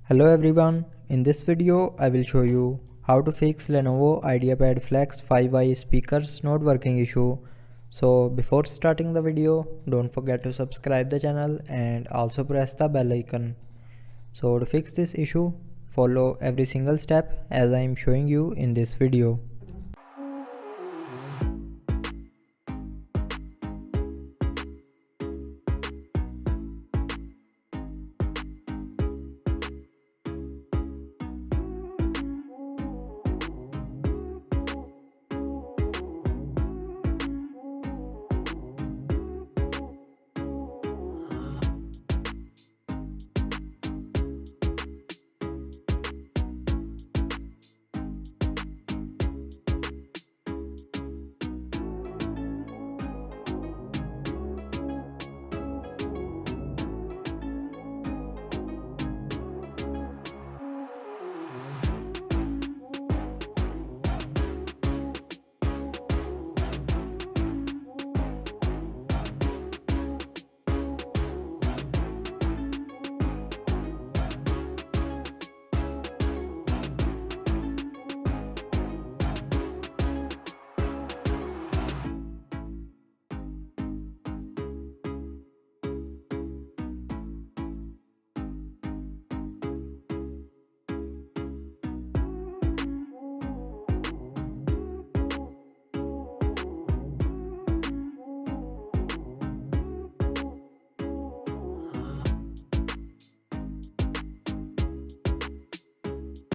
Hello everyone, in this video I will show you how to fix Lenovo Ideapad Flex 5i speakers not working issue. So before starting the video, don't forget to subscribe the channel and also press the bell icon. So to fix this issue, follow every single step as I am showing you in this video.